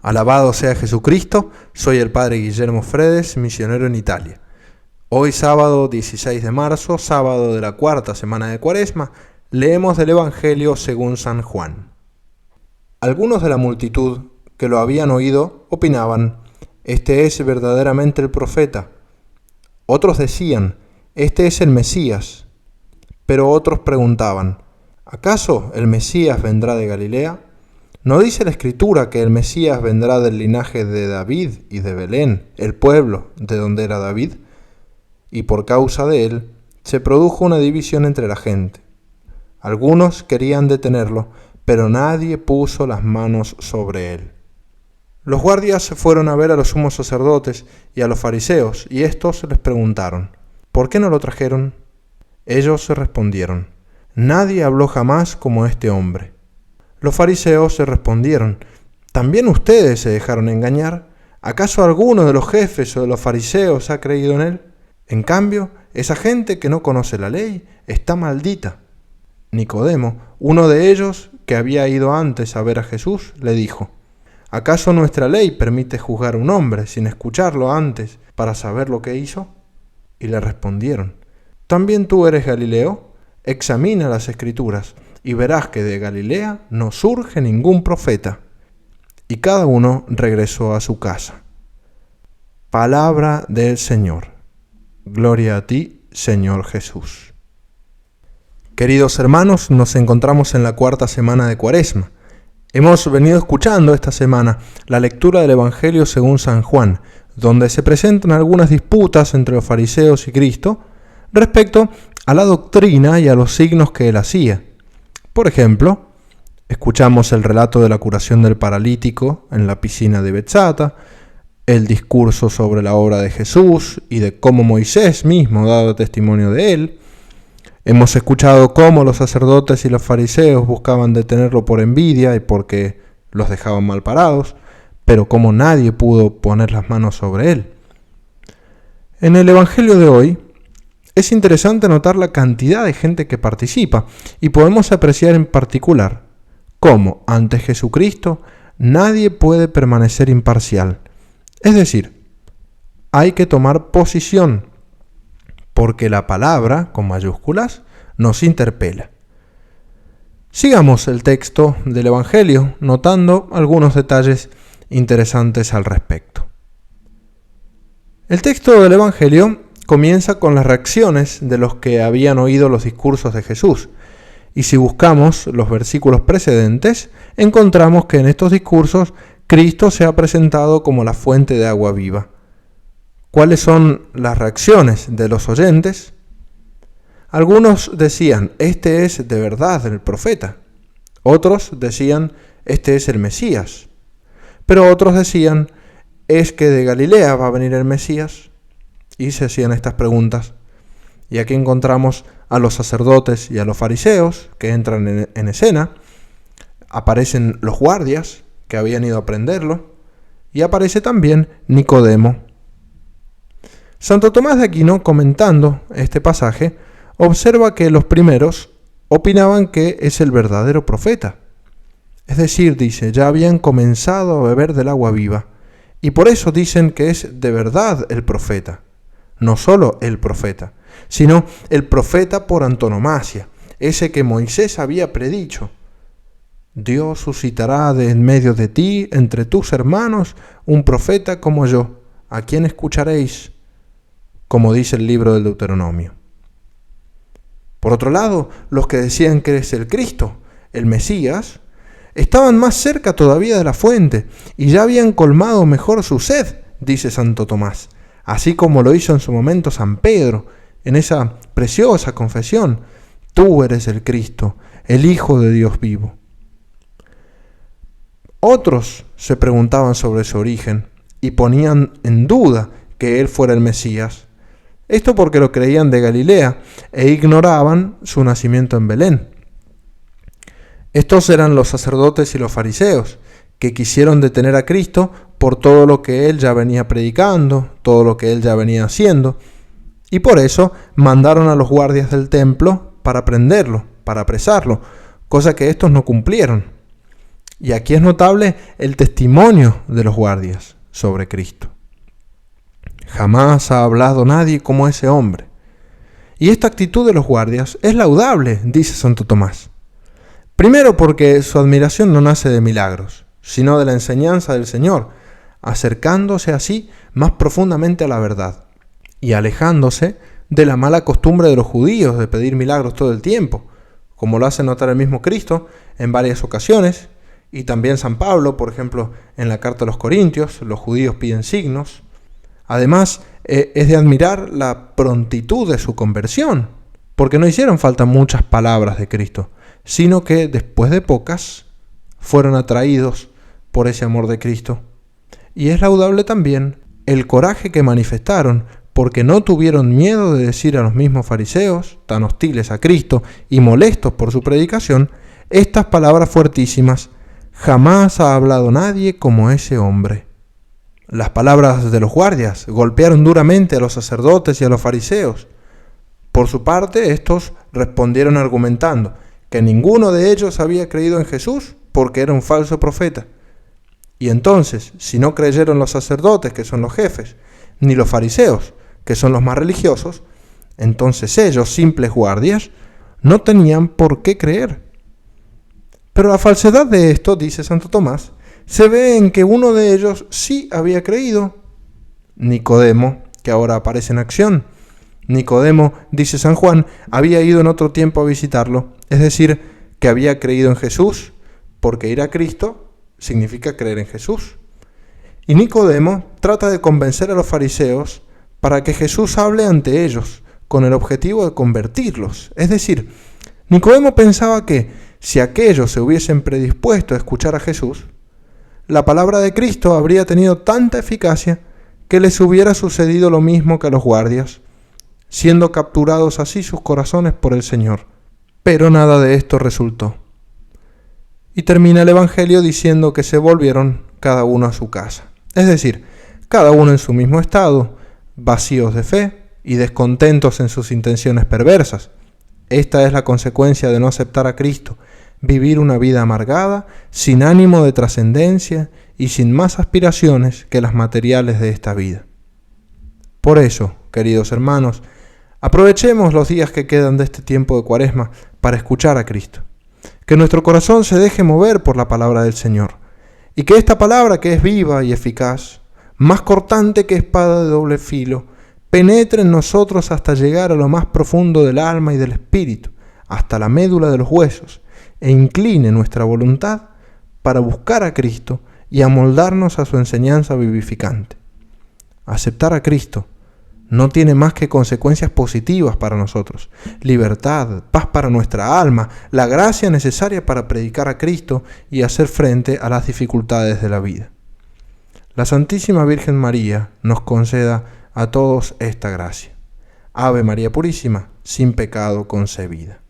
Alabado sea Jesucristo, soy el Padre Guillermo Fredes, misionero en Italia. Hoy sábado 16 de marzo, sábado de la cuarta semana de Cuaresma, leemos del Evangelio según San Juan. Algunos de la multitud que lo habían oído opinaban, «Este es verdaderamente el profeta». Otros decían, «Este es el Mesías». Pero otros preguntaban, ¿acaso el Mesías vendrá de Galilea? ¿No dice la Escritura que el Mesías vendrá del linaje de David y de Belén, el pueblo de donde era David? Y por causa de él se produjo una división entre la gente. Algunos querían detenerlo, pero nadie puso las manos sobre él. Los guardias fueron a ver a los sumos sacerdotes y a los fariseos, y estos les preguntaron, ¿por qué no lo trajeron? Ellos se respondieron, nadie habló jamás como este hombre. Los fariseos se respondieron, ¿también ustedes se dejaron engañar? ¿Acaso alguno de los jefes o de los fariseos ha creído en él? En cambio, esa gente que no conoce la ley está maldita. Nicodemo, uno de ellos que había ido antes a ver a Jesús, le dijo, ¿acaso nuestra ley permite juzgar a un hombre sin escucharlo antes para saber lo que hizo? Y le respondieron, ¿también tú eres Galileo? Examina las Escrituras y verás que de Galilea no surge ningún profeta. Y cada uno regresó a su casa. Palabra del Señor. Gloria a ti, Señor Jesús. Queridos hermanos, nos encontramos en la cuarta semana de Cuaresma. Hemos venido escuchando esta semana la lectura del Evangelio según San Juan, donde se presentan algunas disputas entre los fariseos y Cristo respecto a la doctrina y a los signos que él hacía. Por ejemplo, escuchamos el relato de la curación del paralítico en la piscina de Betzata, el discurso sobre la obra de Jesús y de cómo Moisés mismo daba testimonio de él. Hemos escuchado cómo los sacerdotes y los fariseos buscaban detenerlo por envidia y porque los dejaban mal parados, pero cómo nadie pudo poner las manos sobre él. En el Evangelio de hoy, es interesante notar la cantidad de gente que participa y podemos apreciar en particular cómo ante Jesucristo nadie puede permanecer imparcial. Es decir, hay que tomar posición porque la palabra, con mayúsculas, nos interpela. Sigamos el texto del Evangelio notando algunos detalles interesantes al respecto. El texto del Evangelio comienza con las reacciones de los que habían oído los discursos de Jesús. Y si buscamos los versículos precedentes, encontramos que en estos discursos Cristo se ha presentado como la fuente de agua viva. ¿Cuáles son las reacciones de los oyentes? Algunos decían, este es de verdad el profeta. Otros decían, este es el Mesías. Pero otros decían, ¿es que de Galilea va a venir el Mesías? Y se hacían estas preguntas. Y aquí encontramos a los sacerdotes y a los fariseos que entran en escena. Aparecen los guardias que habían ido a prenderlo. Y aparece también Nicodemo. Santo Tomás de Aquino, comentando este pasaje, observa que los primeros opinaban que es el verdadero profeta. Es decir, dice, ya habían comenzado a beber del agua viva. Y por eso dicen que es de verdad el profeta. No solo el profeta, sino el profeta por antonomasia, ese que Moisés había predicho. Dios suscitará de en medio de ti, entre tus hermanos, un profeta como yo, a quien escucharéis, como dice el libro del Deuteronomio. Por otro lado, los que decían que eres el Cristo, el Mesías, estaban más cerca todavía de la fuente y ya habían colmado mejor su sed, dice Santo Tomás. Así como lo hizo en su momento San Pedro, en esa preciosa confesión, tú eres el Cristo, el Hijo de Dios vivo. Otros se preguntaban sobre su origen y ponían en duda que él fuera el Mesías. Esto porque lo creían de Galilea e ignoraban su nacimiento en Belén. Estos eran los sacerdotes y los fariseos, que quisieron detener a Cristo por todo lo que él ya venía predicando, todo lo que él ya venía haciendo, y por eso mandaron a los guardias del templo para prenderlo, para apresarlo, cosa que estos no cumplieron. Y aquí es notable el testimonio de los guardias sobre Cristo. Jamás ha hablado nadie como ese hombre. Y esta actitud de los guardias es laudable, dice Santo Tomás. Primero porque su admiración no nace de milagros, sino de la enseñanza del Señor, acercándose así más profundamente a la verdad y alejándose de la mala costumbre de los judíos de pedir milagros todo el tiempo, como lo hace notar el mismo Cristo en varias ocasiones, y también San Pablo, por ejemplo, en la carta a los Corintios, los judíos piden signos. Además, es de admirar la prontitud de su conversión, porque no hicieron falta muchas palabras de Cristo, sino que después de pocas fueron atraídos por ese amor de Cristo. Y es laudable también el coraje que manifestaron, porque no tuvieron miedo de decir a los mismos fariseos, tan hostiles a Cristo y molestos por su predicación, estas palabras fuertísimas: jamás ha hablado nadie como ese hombre. Las palabras de los guardias golpearon duramente a los sacerdotes y a los fariseos. Por su parte, estos respondieron argumentando que ninguno de ellos había creído en Jesús porque era un falso profeta. Y entonces, si no creyeron los sacerdotes, que son los jefes, ni los fariseos, que son los más religiosos, entonces ellos, simples guardias, no tenían por qué creer. Pero la falsedad de esto, dice Santo Tomás, se ve en que uno de ellos sí había creído. Nicodemo, que ahora aparece en acción. Nicodemo, dice San Juan, había ido en otro tiempo a visitarlo, es decir, que había creído en Jesús, porque ir a Cristo significa creer en Jesús. Y Nicodemo trata de convencer a los fariseos para que Jesús hable ante ellos, con el objetivo de convertirlos. Es decir, Nicodemo pensaba que si aquellos se hubiesen predispuesto a escuchar a Jesús, la palabra de Cristo habría tenido tanta eficacia que les hubiera sucedido lo mismo que a los guardias, siendo capturados así sus corazones por el Señor. Pero nada de esto resultó. Y termina el Evangelio diciendo que se volvieron cada uno a su casa. Es decir, cada uno en su mismo estado, vacíos de fe y descontentos en sus intenciones perversas. Esta es la consecuencia de no aceptar a Cristo, vivir una vida amargada, sin ánimo de trascendencia y sin más aspiraciones que las materiales de esta vida. Por eso, queridos hermanos, aprovechemos los días que quedan de este tiempo de Cuaresma para escuchar a Cristo. Que nuestro corazón se deje mover por la palabra del Señor, y que esta palabra, que es viva y eficaz, más cortante que espada de doble filo, penetre en nosotros hasta llegar a lo más profundo del alma y del espíritu, hasta la médula de los huesos, e incline nuestra voluntad para buscar a Cristo y amoldarnos a su enseñanza vivificante. Aceptar a Cristo no tiene más que consecuencias positivas para nosotros: libertad, paz para nuestra alma, la gracia necesaria para predicar a Cristo y hacer frente a las dificultades de la vida. La Santísima Virgen María nos conceda a todos esta gracia. Ave María Purísima, sin pecado concebida.